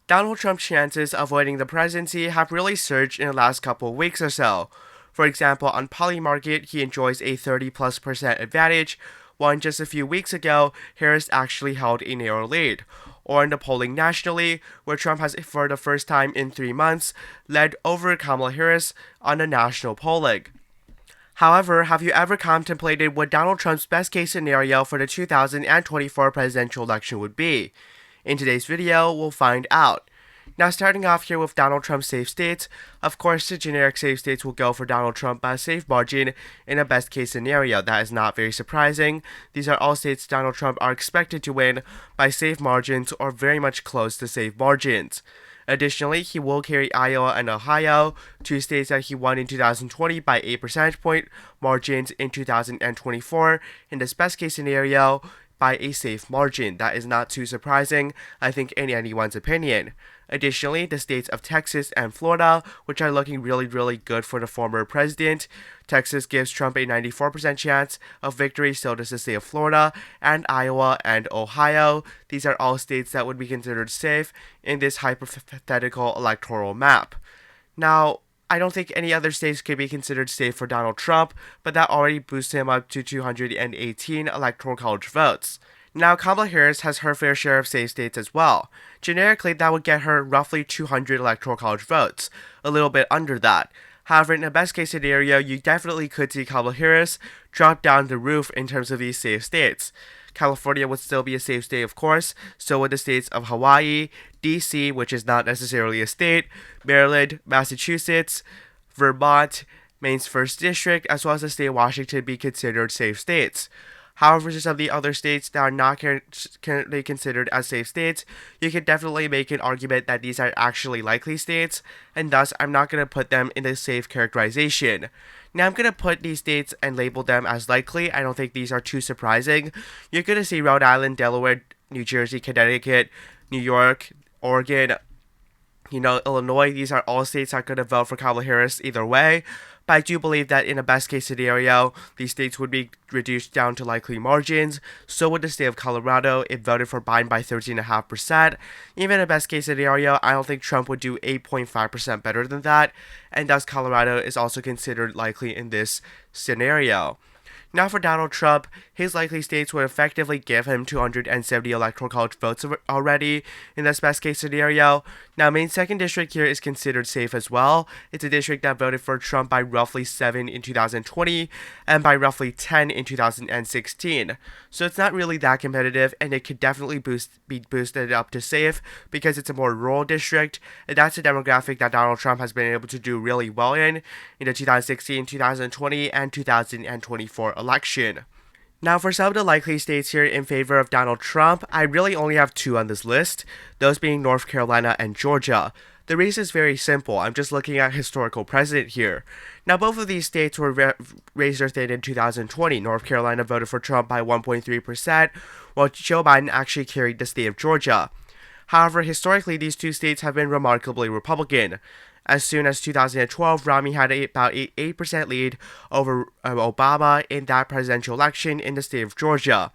Donald Trump's chances of winning the presidency have really surged in the last couple of weeks or so. For example, on Polymarket, he enjoys a 30+% advantage, while just a few weeks ago, Harris actually held a narrow lead. Or in the polling nationally, where Trump has, for the first time in 3 months, led over Kamala Harris on the national polling. However, have you ever contemplated what Donald Trump's best case scenario for the 2024 presidential election would be? In today's video, we'll find out. Now, starting off here with Donald Trump's safe states, of course, the generic safe states will go for Donald Trump by a safe margin in a best case scenario. That is not very surprising. These are all states Donald Trump are expected to win by safe margins or very much close to safe margins. Additionally, he will carry Iowa and Ohio, two states that he won in 2020 by 8 percentage point margins in 2024 in this best case scenario by a safe margin. That is not too surprising, I think, in anyone's opinion. Additionally, the states of Texas and Florida, which are looking really good for the former president. Texas gives Trump a 94% chance of victory, so does the state of Florida, and Iowa and Ohio. These are all states that would be considered safe in this hypothetical electoral map. Now, I don't think any other states could be considered safe for Donald Trump, but that already boosts him up to 218 electoral college votes. Now, Kamala Harris has her fair share of safe states as well. Generically, that would get her roughly 200 electoral college votes, a little bit under that. However, in a best case scenario, you definitely could see Kamala Harris drop down the roof in terms of these safe states. California would still be a safe state, of course, so would the states of Hawaii, DC, which is not necessarily a state, Maryland, Massachusetts, Vermont, Maine's 1st District, as well as the state of Washington be considered safe states. However, some of the other states that are not currently considered as safe states, you can definitely make an argument that these are actually likely states, and thus I'm not going to put them in the safe characterization. Now, I'm going to put these states and label them as likely. I don't think these are too surprising. You're going to see Rhode Island, Delaware, New Jersey, Connecticut, New York, Oregon, Illinois. These are all states that are going to vote for Kamala Harris either way. But I do believe that in a best case scenario, these states would be reduced down to likely margins. So would the state of Colorado. It voted for Biden by 13.5%. Even in a best case scenario, I don't think Trump would do 8.5% better than that. And thus Colorado is also considered likely in this scenario. Now for Donald Trump, his likely states would effectively give him 270 electoral college votes already in this best case scenario. Now Maine's 2nd District here is considered safe as well. It's a district that voted for Trump by roughly 7 in 2020 and by roughly 10 in 2016. So it's not really that competitive, and it could definitely be boosted up to safe because it's a more rural district, and that's a demographic that Donald Trump has been able to do really well in the 2016, 2020, and 2024 election. Now, for some of the likely states here in favor of Donald Trump, I really only have 2 on this list, those being North Carolina and Georgia. The reason is very simple. I'm just looking at historical precedent here. Now, both of these states were razor thin in 2020. North Carolina voted for Trump by 1.3%, while Joe Biden actually carried the state of Georgia. However, historically, these two states have been remarkably Republican. As soon as 2012, Romney had about an 8% lead over Obama in that presidential election in the state of Georgia.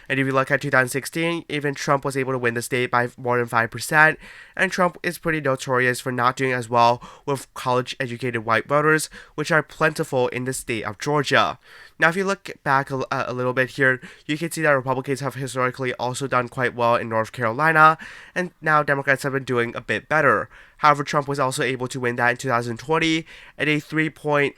And if you look at 2016, even Trump was able to win the state by more than 5%, and Trump is pretty notorious for not doing as well with college-educated white voters, which are plentiful in the state of Georgia. Now, if you look back a little bit here, you can see that Republicans have historically also done quite well in North Carolina, and now Democrats have been doing a bit better. However, Trump was also able to win that in 2020, and a 3.7%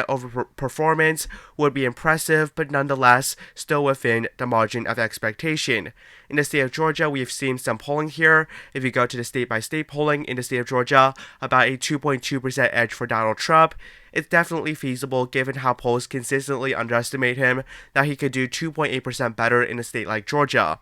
overperformance would be impressive, but nonetheless still within the margin of expectation. In the state of Georgia, we've seen some polling here. If you go to the state-by-state polling in the state of Georgia, about a 2.2% edge for Donald Trump. It's definitely feasible given how polls consistently underestimate him that he could do 2.8% better in a state like Georgia,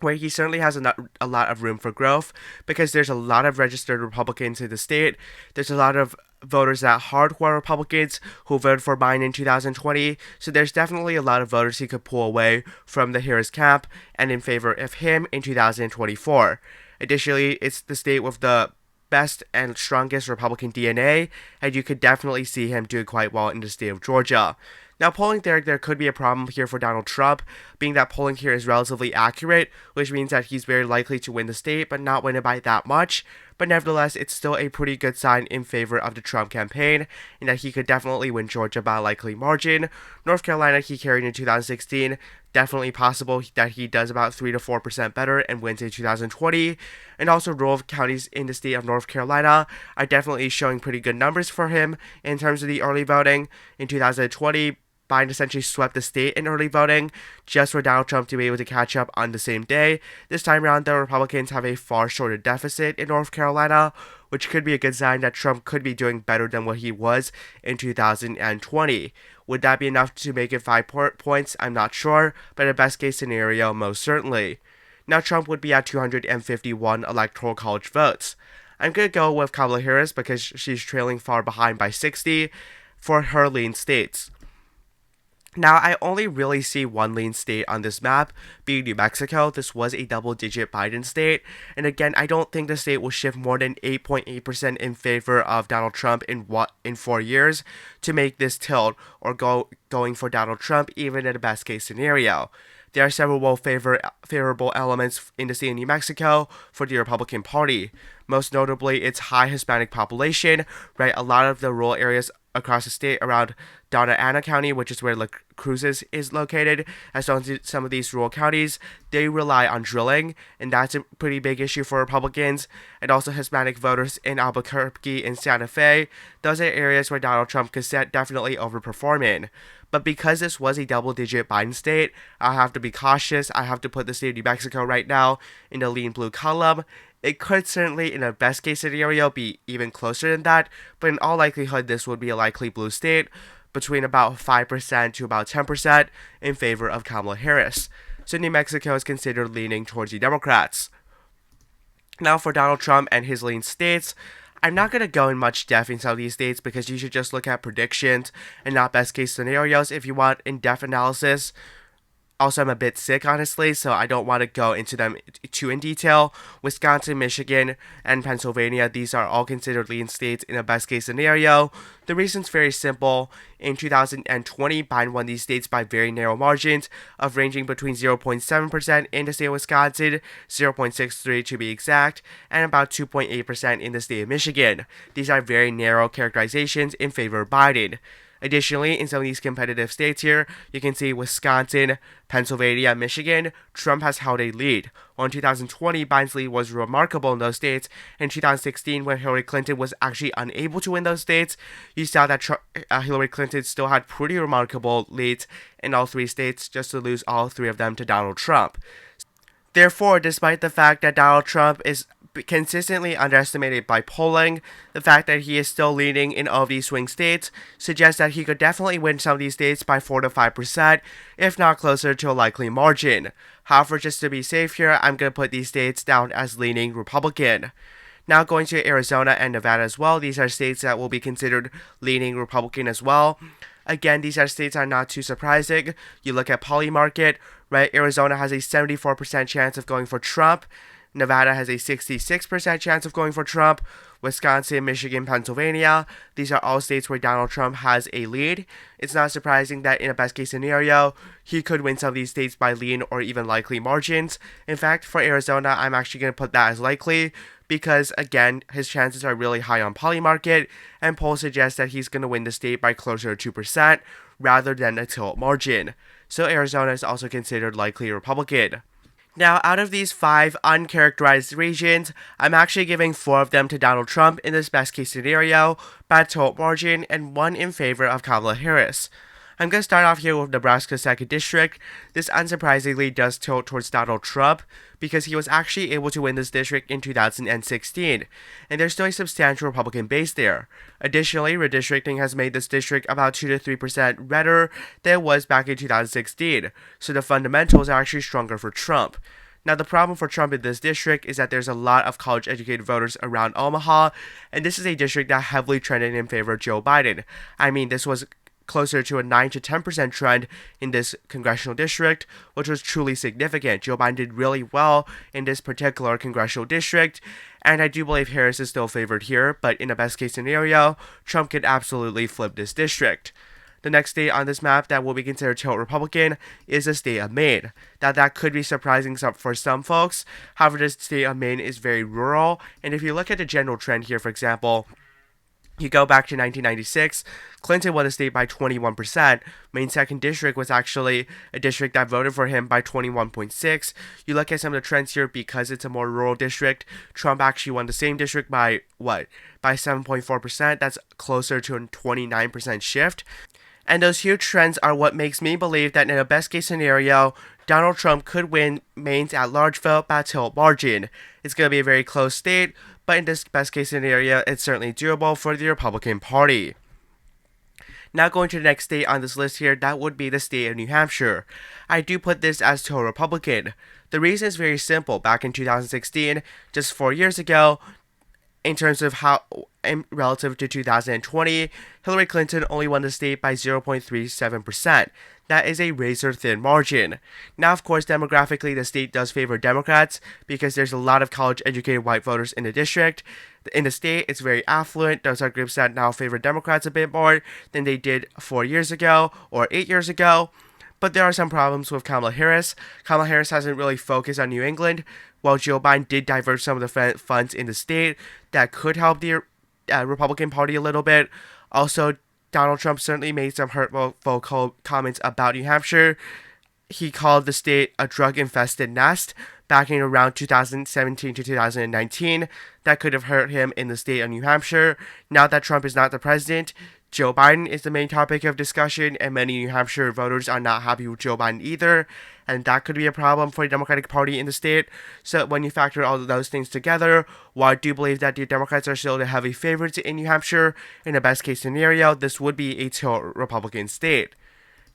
where he certainly has a lot of room for growth because there's a lot of registered Republicans in the state. There's a lot of voters that hardcore Republicans who voted for Biden in 2020, so there's definitely a lot of voters he could pull away from the Harris camp and in favor of him in 2024. Additionally, it's the state with the best and strongest Republican DNA, and you could definitely see him doing quite well in the state of Georgia. Now, polling there could be a problem here for Donald Trump, being that polling here is relatively accurate, which means that he's very likely to win the state, but not win it by that much. But nevertheless, it's still a pretty good sign in favor of the Trump campaign, in that he could definitely win Georgia by a likely margin. North Carolina, he carried in 2016. Definitely possible that he does about 3 to 4% better and wins in 2020. And also, rural counties in the state of North Carolina are definitely showing pretty good numbers for him in terms of the early voting. In 2020, Biden essentially swept the state in early voting just for Donald Trump to be able to catch up on the same day. This time around, the Republicans have a far shorter deficit in North Carolina, which could be a good sign that Trump could be doing better than what he was in 2020. Would that be enough to make it 5 points? I'm not sure, but in a best case scenario, most certainly. Now, Trump would be at 251 electoral college votes. I'm going to go with Kamala Harris because she's trailing far behind by 60 for her lean states. Now, I only really see one lean state on this map, being New Mexico. This was a double-digit Biden state, and again, I don't think the state will shift more than 8.8% in favor of Donald Trump in 4 years to make this tilt or going for Donald Trump, even in the best-case scenario. There are several favorable elements in the state of New Mexico for the Republican Party. Most notably, its high Hispanic population, right? A lot of the rural areas across the state around Donna Ana County, which is where La Cruces is located, as well as some of these rural counties, they rely on drilling, and that's a pretty big issue for Republicans, and also Hispanic voters in Albuquerque and Santa Fe. Those are areas where Donald Trump could definitely overperform in. But because this was a double-digit Biden state, I have to be cautious. I have to put the state of New Mexico right now in the lean blue column. It could certainly, in a best-case scenario, be even closer than that, but in all likelihood, this would be a likely blue state, between about 5% to about 10% in favor of Kamala Harris. So New Mexico is considered leaning towards the Democrats. Now, for Donald Trump and his lean states, I'm not going to go in much depth in some of these states because you should just look at predictions and not best case scenarios if you want in-depth analysis. Also, I'm a bit sick, honestly, so I don't want to go into them too in detail. Wisconsin, Michigan, and Pennsylvania, these are all considered lean states in a best-case scenario. The reason's very simple. In 2020, Biden won these states by very narrow margins of ranging between 0.7% in the state of Wisconsin, 0.63% to be exact, and about 2.8% in the state of Michigan. These are very narrow characterizations in favor of Biden. Additionally, in some of these competitive states here, you can see Wisconsin, Pennsylvania, Michigan, Trump has held a lead. While in 2020, Biden's lead was remarkable in those states. In 2016, when Hillary Clinton was actually unable to win those states, you saw that Hillary Clinton still had pretty remarkable leads in all 3 states, just to lose all 3 of them to Donald Trump. Therefore, despite the fact that Donald Trump is consistently underestimated by polling, the fact that he is still leading in all of these swing states suggests that he could definitely win some of these states by 4 to 5%, if not closer to a likely margin. However, just to be safe here, I'm going to put these states down as leaning Republican. Now going to Arizona and Nevada as well, these are states that will be considered leaning Republican as well. Again, these are states that are not too surprising. You look at Poly Market, right? Arizona has a 74% chance of going for Trump. Nevada has a 66% chance of going for Trump. Wisconsin, Michigan, Pennsylvania, these are all states where Donald Trump has a lead. It's not surprising that in a best case scenario, he could win some of these states by lean or even likely margins. In fact, for Arizona, I'm actually going to put that as likely because, again, his chances are really high on Poly Market, and polls suggest that he's going to win the state by closer to 2% rather than a tilt margin. So Arizona is also considered likely Republican. Now, out of these 5 uncharacterized regions, I'm actually giving 4 of them to Donald Trump in this best case scenario by a tilt margin and 1 in favor of Kamala Harris. I'm going to start off here with Nebraska's 2nd district. This unsurprisingly does tilt towards Donald Trump because he was actually able to win this district in 2016, and there's still a substantial Republican base there. Additionally, redistricting has made this district about 2 to 3% redder than it was back in 2016, so the fundamentals are actually stronger for Trump. Now, the problem for Trump in this district is that there's a lot of college-educated voters around Omaha, and this is a district that heavily trended in favor of Joe Biden. I mean, this was closer to a 9 to 10% trend in this congressional district, which was truly significant. Joe Biden did really well in this particular congressional district, and I do believe Harris is still favored here, but in a best case scenario, Trump could absolutely flip this district. The next state on this map that will be considered tilt Republican is the state of Maine. Now that could be surprising for some folks. However, the state of Maine is very rural, and if you look at the general trend here, for example, you go back to 1996, Clinton won the state by 21%. Maine's second district was actually a district that voted for him by 21.6. You look at some of the trends here, because it's a more rural district, Trump actually won the same district by what? By 7.4%. That's closer to a 29% shift. And those huge trends are what makes me believe that in a best case scenario, Donald Trump could win Maine's at-large vote by tilt margin. It's going to be a very close state, but in this best case scenario, it's certainly doable for the Republican Party. Now going to the next state on this list here, that would be the state of New Hampshire. I do put this as tilt Republican. The reason is very simple. Back in 2016, just 4 years ago, in terms of how, relative to 2020, Hillary Clinton only won the state by 0.37%. That is a razor-thin margin. Now, of course, demographically, the state does favor Democrats because there's a lot of college-educated white voters in the district. In the state, it's very affluent. Those are groups that now favor Democrats a bit more than they did 4 years ago or 8 years ago. But there are some problems with Kamala Harris. Kamala Harris hasn't really focused on New England, while Joe Biden did divert some of the funds in the state that could help the Republican Party a little bit. Also, Donald Trump certainly made some hurtful comments about New Hampshire. He called the state a drug-infested nest back in around 2017 to 2019. That could have hurt him in the state of New Hampshire. Now that Trump is not the president, Joe Biden is the main topic of discussion, and many New Hampshire voters are not happy with Joe Biden either, and that could be a problem for the Democratic Party in the state. So when you factor all of those things together, while I do believe that the Democrats are still the heavy favorites in New Hampshire, in a best case scenario, this would be a tilt Republican state.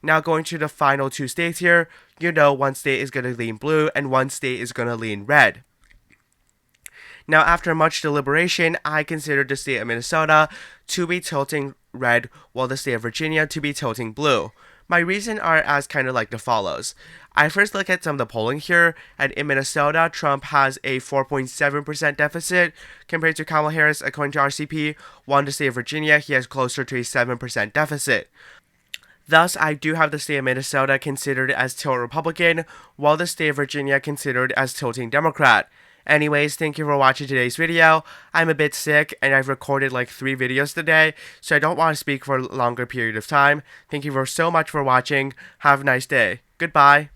Now going to the final two states here, you know one state is going to lean blue and one state is going to lean red. Now, after much deliberation, I consider the state of Minnesota to be tilting red, while the state of Virginia to be tilting blue. My reasons are as kind of like the follows. I first look at some of the polling here, and in Minnesota, Trump has a 4.7% deficit compared to Kamala Harris, according to RCP, while in the state of Virginia, he has closer to a 7% deficit. Thus, I do have the state of Minnesota considered as tilt Republican, while the state of Virginia considered as tilting Democrat. Anyways, thank you for watching today's video. I'm a bit sick and I've recorded like 3 videos today, so I don't want to speak for a longer period of time. Thank you so much for watching. Have a nice day. Goodbye.